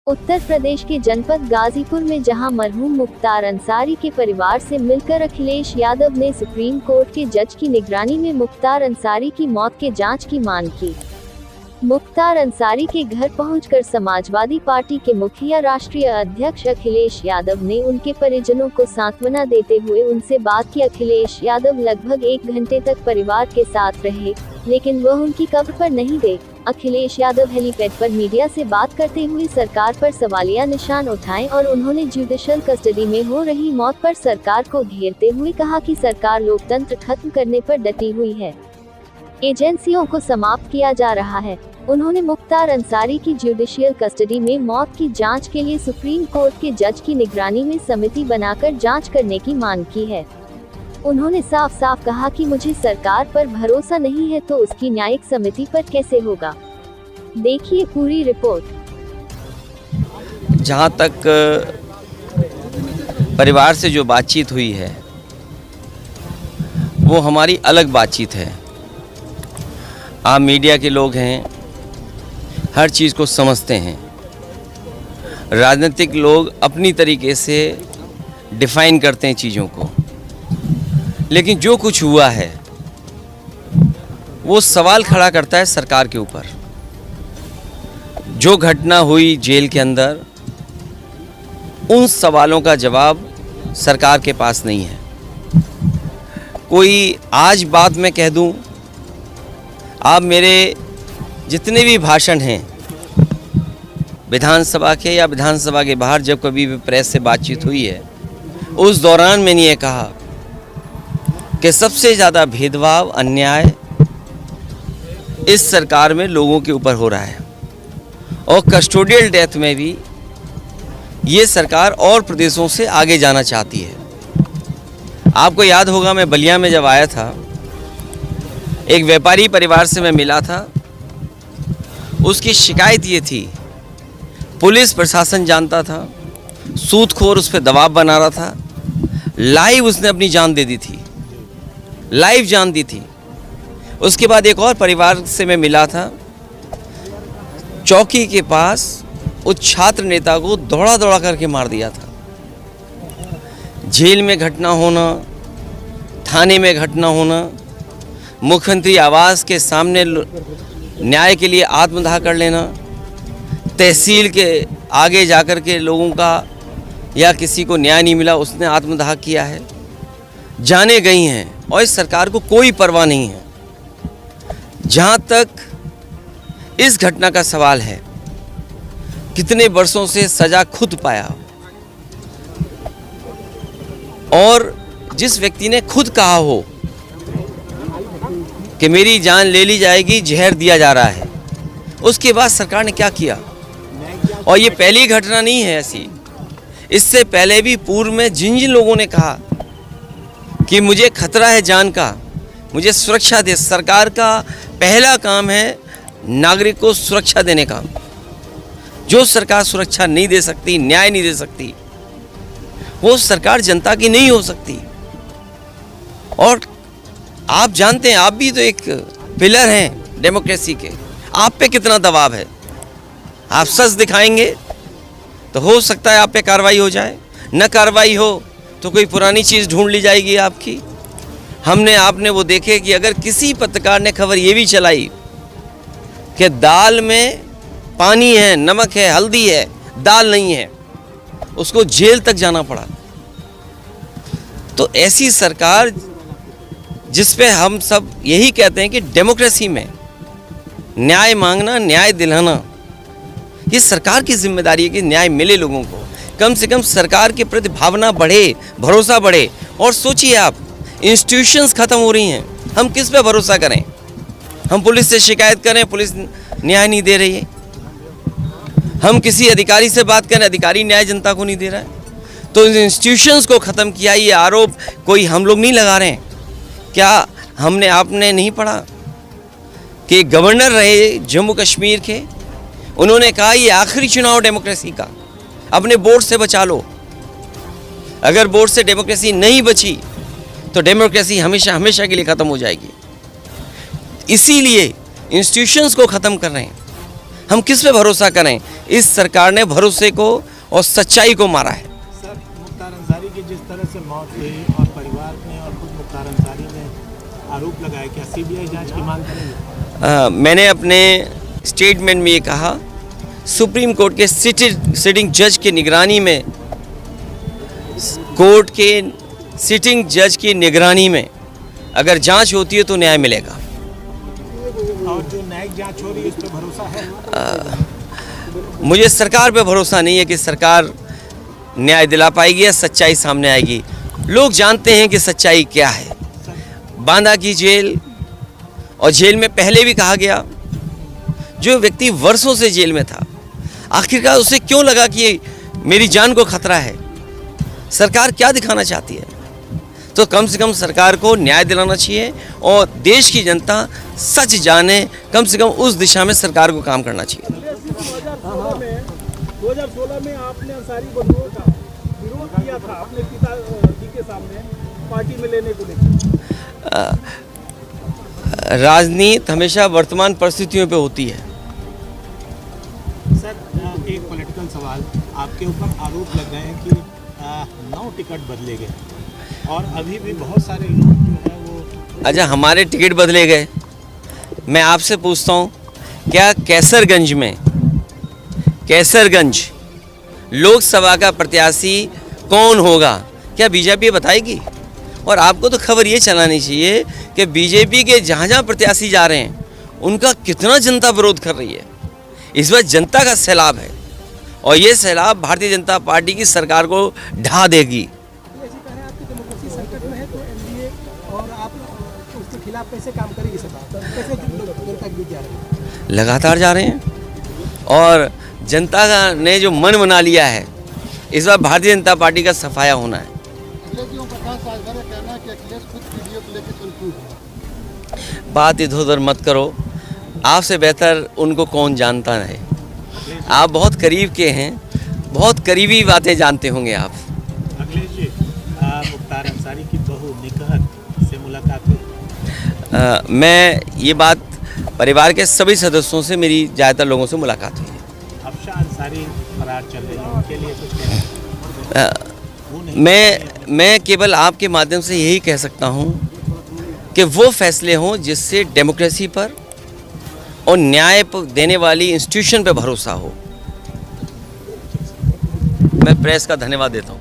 उत्तर प्रदेश के जनपद गाजीपुर में जहां मरहूम मुख्तार अंसारी के परिवार से मिलकर अखिलेश यादव ने सुप्रीम कोर्ट के जज की निगरानी में मुख्तार अंसारी की मौत के जांच की मांग की। मुख्तार अंसारी के घर पहुंचकर समाजवादी पार्टी के मुखिया राष्ट्रीय अध्यक्ष अखिलेश यादव ने उनके परिजनों को सांत्वना देते हुए उनसे बात की। अखिलेश यादव लगभग 1 घंटे तक परिवार के साथ रहे, लेकिन वह उनकी कब्र पर नहीं गए। अखिलेश यादव हेलीपैड पर मीडिया से बात करते हुए सरकार पर सवालिया निशान उठाए और उन्होंने जुडिशल कस्टडी में हो रही मौत पर सरकार को घेरते हुए कहा कि सरकार लोकतंत्र खत्म करने पर डटी हुई है, एजेंसियों को समाप्त किया जा रहा है। उन्होंने मुख्तार अंसारी की जुडिशियल कस्टडी में मौत की जांच के लिए सुप्रीम कोर्ट के जज की निगरानी में समिति बनाकर जांच करने की मांग की है। उन्होंने साफ साफ कहा कि मुझे सरकार पर भरोसा नहीं है तो उसकी न्यायिक समिति पर कैसे होगा। देखिए पूरी रिपोर्ट। जहां तक परिवार से जो बातचीत हुई है वो हमारी अलग बातचीत है। आप मीडिया के लोग हैं, हर चीज़ को समझते हैं। राजनीतिक लोग अपनी तरीके से डिफाइन करते हैं चीज़ों को, लेकिन जो कुछ हुआ है वो सवाल खड़ा करता है सरकार के ऊपर। जो घटना हुई जेल के अंदर, उन सवालों का जवाब सरकार के पास नहीं है। कोई आज बात मैं कह दूं, आप मेरे जितने भी भाषण हैं विधानसभा के या विधानसभा के बाहर, जब कभी भी प्रेस से बातचीत हुई है, उस दौरान मैंने ये कहा कि सबसे ज़्यादा भेदभाव, अन्याय इस सरकार में लोगों के ऊपर हो रहा है और कस्टोडियल डेथ में भी ये सरकार और प्रदेशों से आगे जाना चाहती है। आपको याद होगा, मैं बलिया में जब आया था, एक व्यापारी परिवार से मैं मिला था। उसकी शिकायत ये थी, पुलिस प्रशासन जानता था, सूदखोर उस पर दबाव बना रहा था, लाइव उसने अपनी जान दे दी थी, लाइव जान दी थी। उसके बाद एक और परिवार से मैं मिला था, चौकी के पास उस छात्र नेता को दौड़ा दौड़ा करके मार दिया था। जेल में घटना होना, थाने में घटना होना, मुख्यमंत्री आवास के सामने न्याय के लिए आत्मदाह कर लेना, तहसील के आगे जाकर के लोगों का या किसी को न्याय नहीं मिला, उसने आत्मदाह किया है, जाने गई हैं और इस सरकार को कोई परवाह नहीं है। जहाँ तक इस घटना का सवाल है, कितने वर्षों से सजा खुद पाया और जिस व्यक्ति ने खुद कहा हो कि मेरी जान ले ली जाएगी, जहर दिया जा रहा है, उसके बाद सरकार ने क्या किया। और ये पहली घटना नहीं है ऐसी, इससे पहले भी पूर्व में जिन जिन लोगों ने कहा कि मुझे खतरा है जान का, मुझे सुरक्षा दे, सरकार का पहला काम है नागरिक को सुरक्षा देने का। जो सरकार सुरक्षा नहीं दे सकती, न्याय नहीं दे सकती, वो सरकार जनता की नहीं हो सकती। और आप जानते हैं, आप भी तो एक पिलर हैं डेमोक्रेसी के, आप पे कितना दबाव है। आप सच दिखाएंगे तो हो सकता है आप पे कार्रवाई हो जाए, न कार्रवाई हो तो कोई पुरानी चीज़ ढूंढ ली जाएगी आपकी। आपने वो देखे कि अगर किसी पत्रकार ने खबर ये भी चलाई कि दाल में पानी है, नमक है, हल्दी है, दाल नहीं है, उसको जेल तक जाना पड़ा। तो ऐसी सरकार जिस पे हम सब यही कहते हैं कि डेमोक्रेसी में न्याय मांगना, न्याय दिलाना, ये सरकार की जिम्मेदारी है कि न्याय मिले लोगों को। कम से कम सरकार के प्रति भावना बढ़े, भरोसा बढ़े। और सोचिए आप, इंस्टीट्यूशंस खत्म हो रही हैं, हम किस पे भरोसा करें। हम पुलिस से शिकायत करें, पुलिस न्याय नहीं दे रही है। हम किसी अधिकारी से बात करें, अधिकारी न्याय जनता को नहीं दे रहा है। तो इंस्टीट्यूशंस को ख़त्म किया, ये आरोप कोई हम लोग नहीं लगा रहे हैं। क्या आपने नहीं पढ़ा कि गवर्नर रहे जम्मू कश्मीर के, उन्होंने कहा ये आखिरी चुनाव डेमोक्रेसी का, अपने बोर्ड से बचा लो। अगर बोर्ड से डेमोक्रेसी नहीं बची तो डेमोक्रेसी हमेशा हमेशा के लिए ख़त्म हो जाएगी। इसीलिए इंस्टीट्यूशंस को ख़त्म कर रहे हैं। हम किस पे भरोसा करें? इस सरकार ने भरोसे को और सच्चाई को मारा है। सर, मुख्तार अंसारी की जिस तरह से मौत हुई और परिवार ने और खुद मुख्तार अंसारी ने आरोप लगाया, क्या सीबीआई जांच की मांग करेंगे? मैंने अपने स्टेटमेंट में ये कहा, सुप्रीम कोर्ट के सिटिंग जज की निगरानी में, कोर्ट के सिटिंग जज की निगरानी में अगर जांच होती है तो न्याय मिलेगा। और जो न्यायिक जांच हो रही है उस पर भरोसा है? मुझे सरकार पे भरोसा नहीं है कि सरकार न्याय दिला पाएगी या सच्चाई सामने आएगी। लोग जानते हैं कि सच्चाई क्या है। बांदा की जेल और जेल में पहले भी कहा गया, जो व्यक्ति वर्षों से जेल में था, आखिरकार उसे क्यों लगा कि मेरी जान को खतरा है? सरकार क्या दिखाना चाहती है? तो कम से कम सरकार को न्याय दिलाना चाहिए और देश की जनता सच जाने, कम से कम उस दिशा में सरकार को काम करना चाहिए। 2016 में आपने अंसारी बंधुओं का विरोध किया था अपने पिताजी के सामने पार्टी में लेने को लेकर। राजनीति हमेशा वर्तमान परिस्थितियों पे होती है। सर, एक पॉलिटिकल सवाल, आपके ऊपर आरोप लग रहे हैं कि 9 टिकट बदले गए और अभी भी बहुत सारे लोग जो है वो। अच्छा, हमारे टिकट बदले गए? मैं आपसे पूछता हूँ, क्या कैसरगंज लोकसभा का प्रत्याशी कौन होगा? क्या बीजेपी बताएगी? और आपको तो खबर ये चलानी चाहिए कि बीजेपी के जहाँ जहाँ प्रत्याशी जा रहे हैं उनका कितना जनता विरोध कर रही है। इस बार जनता का सैलाब है और ये सैलाब भारतीय जनता पार्टी की सरकार को ढा देगी। लगातार जा रहे हैं और जनता का ने जो मन बना लिया है, इस बार भारतीय जनता पार्टी का सफाया होना है। बात इधर उधर मत करो, आपसे बेहतर उनको कौन जानता है। आप बहुत करीब के हैं, बहुत करीबी बातें जानते होंगे आप। अखिलेश जी, मुख्तार अंसारी की बहू निकहत से मुलाकात हुई? मैं ये बात, परिवार के सभी सदस्यों से, मेरी ज़्यादातर लोगों से मुलाकात हुई है। अफशान अंसारी फरार चल रहे हैं, उनके लिए कुछ मैं केवल आपके माध्यम से यही कह सकता हूँ कि वो फैसले हों जिससे डेमोक्रेसी पर और न्याय देने वाली इंस्टीट्यूशन पर भरोसा हो। मैं प्रेस का धन्यवाद देता हूँ।